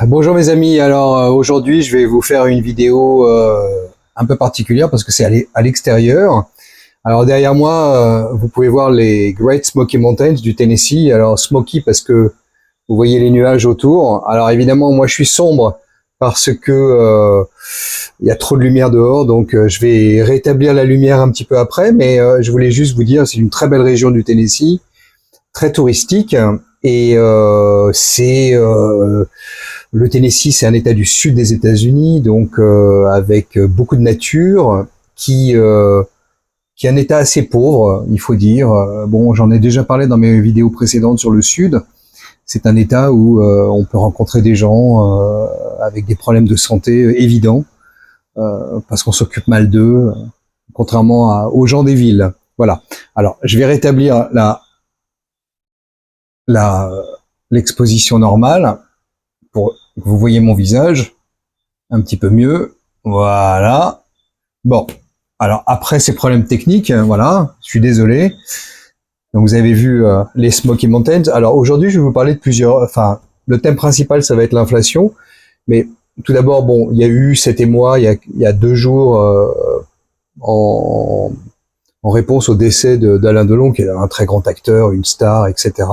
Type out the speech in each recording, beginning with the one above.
Bonjour mes amis, alors aujourd'hui je vais vous faire une vidéo un peu particulière parce que c'est à l'extérieur. Alors derrière moi, vous pouvez voir les Great Smoky Mountains du Tennessee. Alors Smoky parce que vous voyez les nuages autour. Alors évidemment moi je suis sombre parce que il y a trop de lumière dehors, donc je vais rétablir la lumière un petit peu après, mais je voulais juste vous dire c'est une très belle région du Tennessee, très touristique, et le Tennessee, c'est un État du sud des États-Unis, donc avec beaucoup de nature, qui est un État assez pauvre, il faut dire. Bon, j'en ai déjà parlé dans mes vidéos précédentes sur le sud. C'est un État où on peut rencontrer des gens avec des problèmes de santé évidents, parce qu'on s'occupe mal d'eux, contrairement aux gens des villes. Voilà. Alors, je vais rétablir l'exposition normale pour que vous voyez mon visage un petit peu mieux. Voilà. Bon. Alors après ces problèmes techniques, voilà, je suis désolé. Donc vous avez vu les Smoky Mountains. Alors aujourd'hui, je vais vous parler de enfin, le thème principal, ça va être l'inflation. Mais tout d'abord, bon, il y a eu cet émoi il y a 2 jours en réponse au décès d'Alain Delon, qui est un très grand acteur, une star, etc.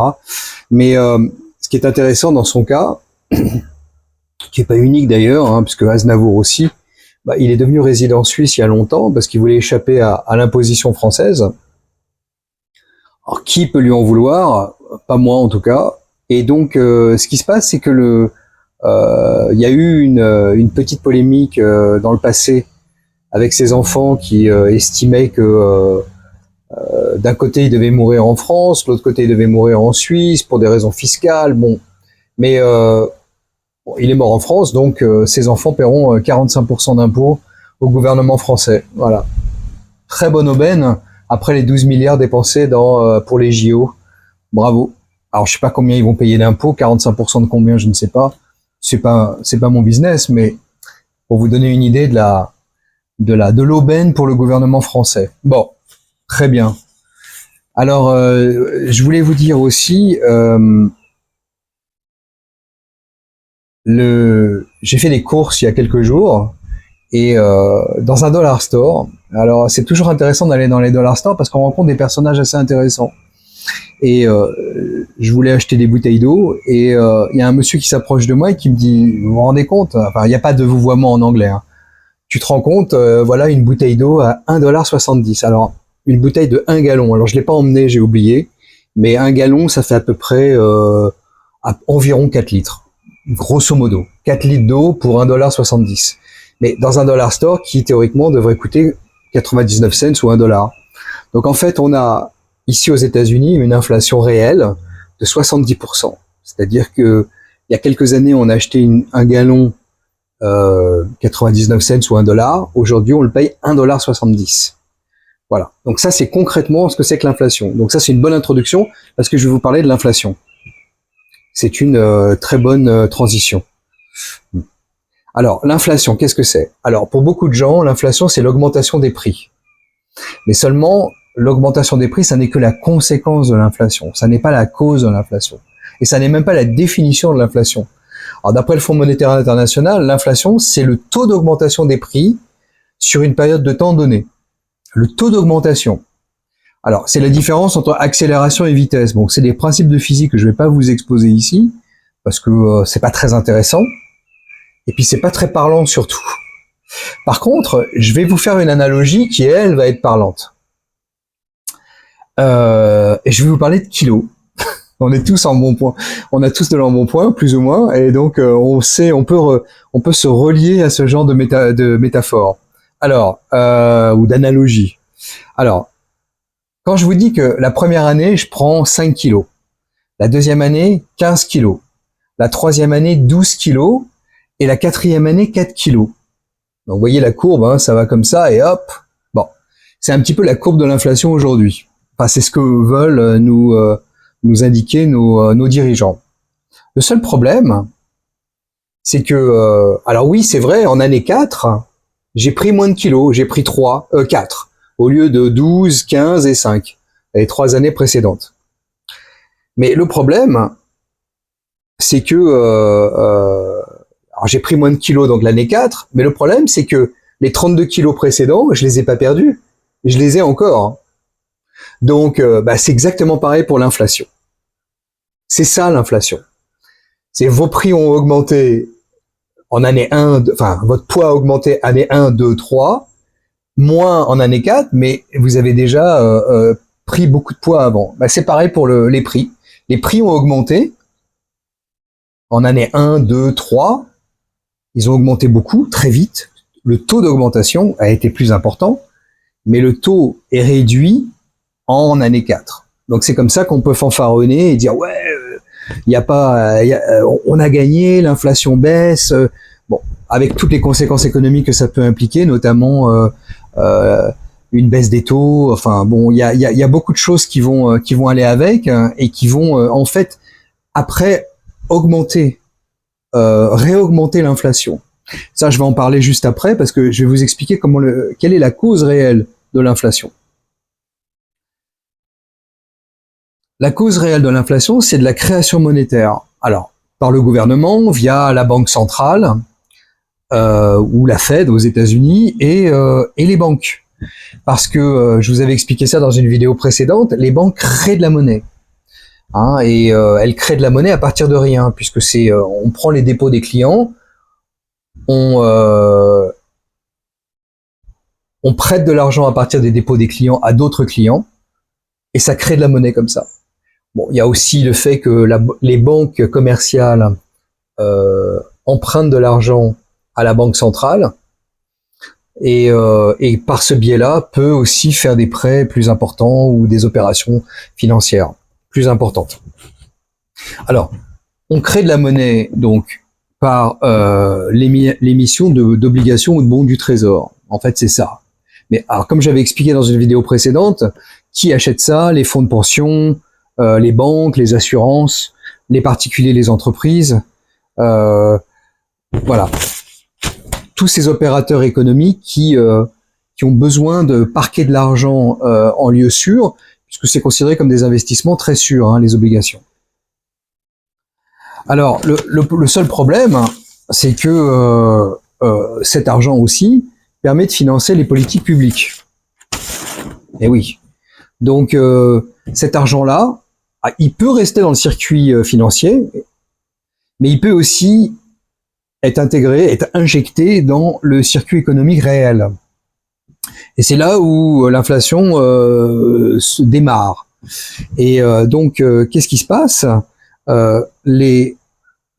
Mais ce qui est intéressant dans son cas, qui est pas unique d'ailleurs, hein, puisque Aznavour aussi, bah, il est devenu résident suisse il y a longtemps parce qu'il voulait échapper à l'imposition française. Alors qui peut lui en vouloir? Pas moi en tout cas. Et donc ce qui se passe, c'est que il y a eu une petite polémique dans le passé avec ses enfants qui estimaient que d'un côté il devait mourir en France, de l'autre côté il devait mourir en Suisse pour des raisons fiscales. Bon, mais bon, il est mort en France, donc ses enfants paieront 45% d'impôts au gouvernement français. Voilà. Très bonne aubaine après les 12 milliards dépensés pour les JO. Bravo. Alors je sais pas combien ils vont payer d'impôts, 45% de combien, je ne sais pas. C'est pas mon business, mais pour vous donner une idée de l'aubaine pour le gouvernement français. Bon, très bien. Alors je voulais vous dire aussi j'ai fait des courses il y a quelques jours et dans un dollar store. Alors c'est toujours intéressant d'aller dans les dollar stores parce qu'on rencontre des personnages assez intéressants. Et je voulais acheter des bouteilles d'eau et il y a un monsieur qui s'approche de moi et qui me dit, vous vous rendez compte, enfin il n'y a pas de vouvoiement en anglais, hein. Tu te rends compte, voilà une bouteille d'eau à 1,70 $. Alors une bouteille de 1 gallon, alors je l'ai pas emmené, j'ai oublié, mais 1 gallon ça fait à peu près environ 4 litres. Grosso modo, 4 litres d'eau pour 1,70 $. Mais dans un dollar store qui théoriquement devrait coûter 99 cents ou 1 $. Donc en fait, on a ici aux États-Unis une inflation réelle de 70%. C'est-à-dire que il y a quelques années, on a acheté un gallon 99 cents ou 1 $. Aujourd'hui, on le paye 1,70 $. Voilà. Donc ça, c'est concrètement ce que c'est que l'inflation. Donc ça, c'est une bonne introduction parce que je vais vous parler de l'inflation. C'est une très bonne transition. Alors, l'inflation, qu'est-ce que c'est? Alors, pour beaucoup de gens, l'inflation, c'est l'augmentation des prix. Mais seulement, l'augmentation des prix, ça n'est que la conséquence de l'inflation. Ça n'est pas la cause de l'inflation. Et ça n'est même pas la définition de l'inflation. Alors, d'après le Fonds monétaire international, l'inflation, c'est le taux d'augmentation des prix sur une période de temps donnée. Le taux d'augmentation. Alors, c'est la différence entre accélération et vitesse. Bon, c'est des principes de physique que je ne vais pas vous exposer ici, parce que c'est pas très intéressant, et puis c'est pas très parlant surtout. Par contre, je vais vous faire une analogie qui, elle, va être parlante. Et je vais vous parler de kilos. On est tous en bon point. On a tous de l'embonpoint, plus ou moins, et donc on peut se relier à ce genre de métaphore. Alors, ou d'analogie. Alors, quand je vous dis que la première année, je prends 5 kilos, la deuxième année, 15 kilos, la troisième année, 12 kilos, et la quatrième année, 4 kilos. Donc, vous voyez la courbe, hein, ça va comme ça, et hop. Bon, c'est un petit peu la courbe de l'inflation aujourd'hui. Enfin, c'est ce que veulent nous indiquer nos dirigeants. Le seul problème, c'est que, alors oui, c'est vrai, en année 4, j'ai pris moins de kilos, j'ai pris 4. Au lieu de 12, 15 et 5, les 3 années précédentes. Mais le problème, c'est que j'ai pris moins de kilos donc l'année 4, mais le problème c'est que les 32 kilos précédents, je les ai pas perdus, je les ai encore. Donc c'est exactement pareil pour l'inflation. C'est ça l'inflation. C'est vos prix ont augmenté en année 1, enfin votre poids a augmenté année 1, 2, 3, moins en année 4, mais vous avez déjà pris beaucoup de poids avant. C'est pareil pour les prix. Les prix ont augmenté en année 1, 2, 3. Ils ont augmenté beaucoup, très vite. Le taux d'augmentation a été plus important, mais le taux est réduit en année 4. Donc c'est comme ça qu'on peut fanfaronner et dire ouais, on a gagné, l'inflation baisse. Bon, avec toutes les conséquences économiques que ça peut impliquer, notamment une baisse des taux. Enfin bon, il y a beaucoup de choses qui vont aller avec et qui vont en fait après réaugmenter l'inflation. Ça, je vais en parler juste après parce que je vais vous expliquer quelle est la cause réelle de l'inflation. La cause réelle de l'inflation, c'est de la création monétaire. Alors, par le gouvernement, via la Banque centrale, ou la Fed aux États-Unis, et les banques. Parce que, je vous avais expliqué ça dans une vidéo précédente, les banques créent de la monnaie. Et elles créent de la monnaie à partir de rien, puisque on prend les dépôts des clients, on prête de l'argent à partir des dépôts des clients à d'autres clients, et ça crée de la monnaie comme ça. Bon, il y a aussi le fait que les banques commerciales empruntent de l'argent à la banque centrale, et par ce biais-là, peut aussi faire des prêts plus importants ou des opérations financières plus importantes. Alors, on crée de la monnaie donc par l'émission d'obligations ou de bons du trésor. En fait, c'est ça. Mais alors, comme j'avais expliqué dans une vidéo précédente, qui achète ça? Les fonds de pension, les banques, les assurances, les particuliers, les entreprises. Voilà. Tous ces opérateurs économiques qui ont besoin de parquer de l'argent en lieu sûr, puisque c'est considéré comme des investissements très sûrs, les obligations. Alors, le seul problème, c'est que cet argent aussi permet de financer les politiques publiques. Et oui. Donc, cet argent-là, il peut rester dans le circuit financier, mais il peut aussi être injecté dans le circuit économique réel. Et c'est là où l'inflation se démarre. Et donc, qu'est-ce qui se passe?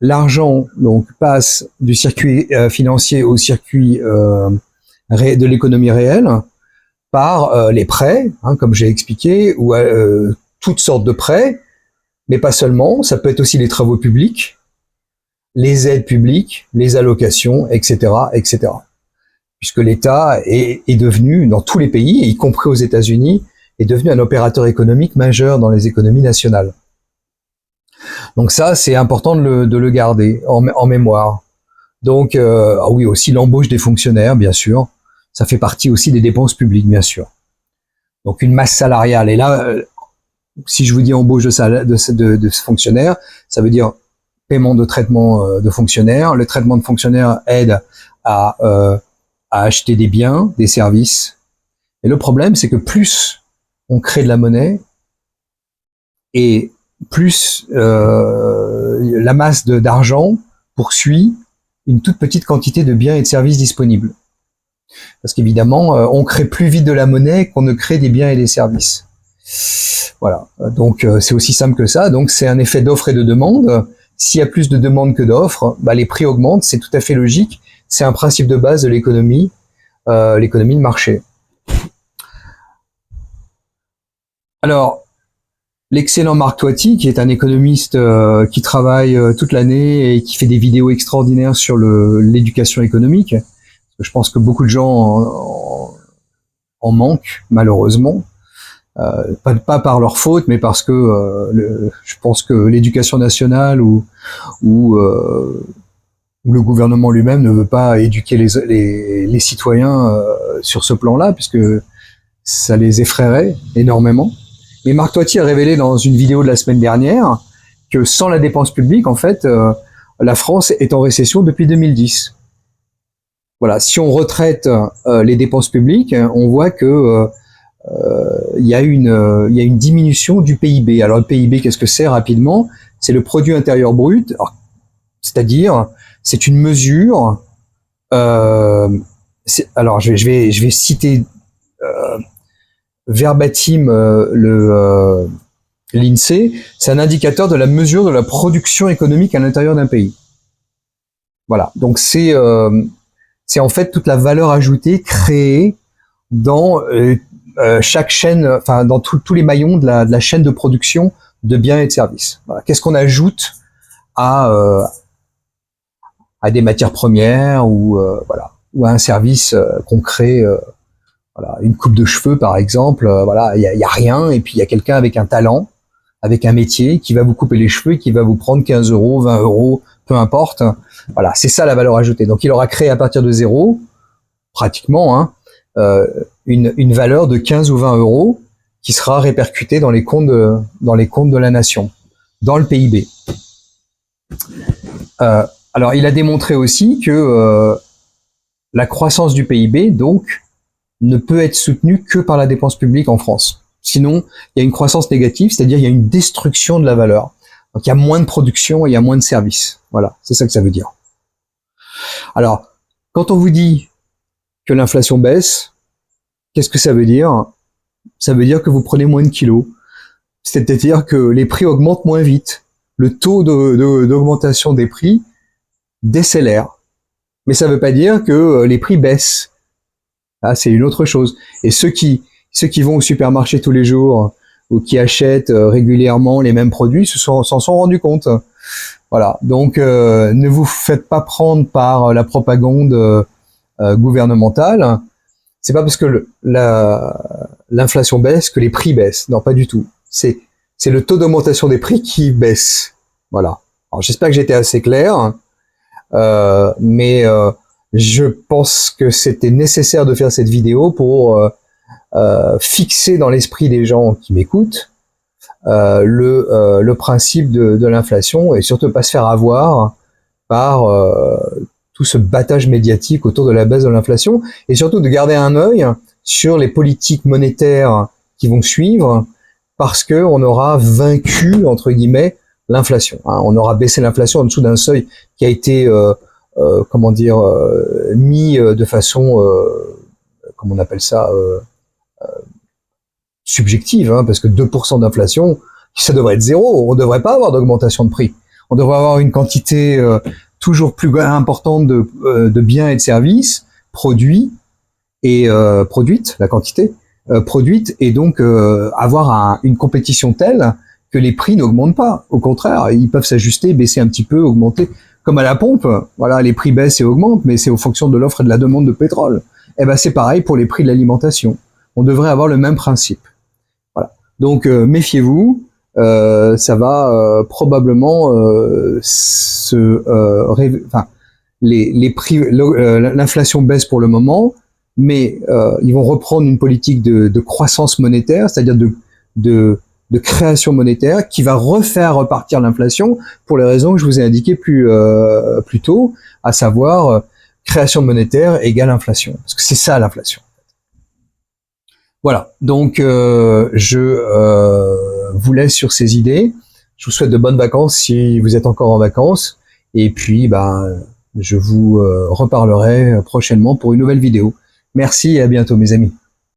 L'argent donc passe du circuit financier au circuit de l'économie réelle par les prêts, comme j'ai expliqué, ou toutes sortes de prêts, mais pas seulement. Ça peut être aussi les travaux publics, les aides publiques, les allocations, etc., etc. Puisque l'État est devenu, dans tous les pays, y compris aux États-Unis, est devenu un opérateur économique majeur dans les économies nationales. Donc ça, c'est important de le garder en mémoire. Donc, oui, aussi l'embauche des fonctionnaires, bien sûr. Ça fait partie aussi des dépenses publiques, bien sûr. Donc une masse salariale. Et là, si je vous dis embauche de fonctionnaires, ça veut dire paiement de traitement de fonctionnaires. Le traitement de fonctionnaires aide à acheter des biens, des services. Et le problème, c'est que plus on crée de la monnaie, et plus la masse d'argent poursuit une toute petite quantité de biens et de services disponibles. Parce qu'évidemment, on crée plus vite de la monnaie qu'on ne crée des biens et des services. Voilà. Donc c'est aussi simple que ça. Donc c'est un effet d'offre et de demande. S'il y a plus de demandes que d'offres, les prix augmentent. C'est tout à fait logique. C'est un principe de base de l'économie de marché. Alors, l'excellent Marc Toiti, qui est un économiste qui travaille toute l'année et qui fait des vidéos extraordinaires sur l'éducation économique. Je pense que beaucoup de gens en manquent, malheureusement. Pas par leur faute, mais parce que je pense que l'éducation nationale ou le gouvernement lui-même ne veut pas éduquer les citoyens sur ce plan-là, puisque ça les effraierait énormément. Mais Marc Toiti a révélé dans une vidéo de la semaine dernière que sans la dépense publique, en fait, la France est en récession depuis 2010. Voilà, si on retraite les dépenses publiques, on voit que il y a une diminution du PIB. Alors le PIB, qu'est-ce que c'est rapidement? C'est le produit intérieur brut, c'est-à-dire c'est une mesure. Alors je vais citer verbatim l'INSEE. C'est un indicateur de la mesure de la production économique à l'intérieur d'un pays. Voilà, donc c'est en fait toute la valeur ajoutée créée dans chaque chaîne, enfin dans tous les maillons de la chaîne de production de biens et de services. Voilà. Qu'est-ce qu'on ajoute à des matières premières ou voilà, ou à un service qu'on crée, voilà, une coupe de cheveux par exemple, voilà, il y a rien et puis il y a quelqu'un avec un talent, avec un métier qui va vous couper les cheveux et qui va vous prendre 15 euros, 20 euros, peu importe. Voilà, c'est ça la valeur ajoutée. Donc il aura créé à partir de zéro, pratiquement, hein, une valeur de 15 ou 20 euros qui sera répercutée dans les comptes de la nation, dans le PIB. Alors il a démontré aussi que la croissance du PIB, donc, ne peut être soutenue que par la dépense publique en France. Sinon, il y a une croissance négative, c'est-à-dire il y a une destruction de la valeur. Donc il y a moins de production et il y a moins de services. Voilà, c'est ça que ça veut dire. Alors, quand on vous dit que l'inflation baisse, qu'est-ce que ça veut dire? Ça veut dire que vous prenez moins de kilos. C'est-à-dire que les prix augmentent moins vite. Le taux d'augmentation des prix décélère. Mais ça ne veut pas dire que les prix baissent. Ah, c'est une autre chose. Et ceux qui vont au supermarché tous les jours ou qui achètent régulièrement les mêmes produits s'en sont rendus compte. Voilà. Donc, ne vous faites pas prendre par la propagande gouvernementale. C'est pas parce que l'inflation baisse que les prix baissent. Non, pas du tout. C'est le taux d'augmentation des prix qui baisse. Voilà. Alors, j'espère que j'étais assez clair. Mais je pense que c'était nécessaire de faire cette vidéo pour fixer dans l'esprit des gens qui m'écoutent le principe de l'inflation et surtout pas se faire avoir par tout ce battage médiatique autour de la baisse de l'inflation et surtout de garder un œil sur les politiques monétaires qui vont suivre parce que on aura vaincu entre guillemets l'inflation. Hein. On aura baissé l'inflation en dessous d'un seuil qui a été comment dire mis de façon comment on appelle ça subjective, hein, parce que 2% d'inflation, ça devrait être zéro. On ne devrait pas avoir d'augmentation de prix. On devrait avoir une quantité toujours plus importante de biens et de services produits et produites, la quantité produite, et donc avoir une compétition telle que les prix n'augmentent pas. Au contraire, ils peuvent s'ajuster, baisser un petit peu, augmenter. Comme à la pompe, voilà, les prix baissent et augmentent, mais c'est en fonction de l'offre et de la demande de pétrole. Et ben c'est pareil pour les prix de l'alimentation. On devrait avoir le même principe. Voilà. Donc méfiez-vous, ça va probablement les prix, l'inflation baisse pour le moment, mais ils vont reprendre une politique de croissance monétaire, c'est-à-dire de création monétaire qui va refaire repartir l'inflation pour les raisons que je vous ai indiquées plus tôt, à savoir création monétaire égale inflation. Parce que c'est ça l'inflation. Voilà, donc je vous laisse sur ces idées. Je vous souhaite de bonnes vacances si vous êtes encore en vacances. Et puis, je vous reparlerai prochainement pour une nouvelle vidéo. Merci et à bientôt mes amis.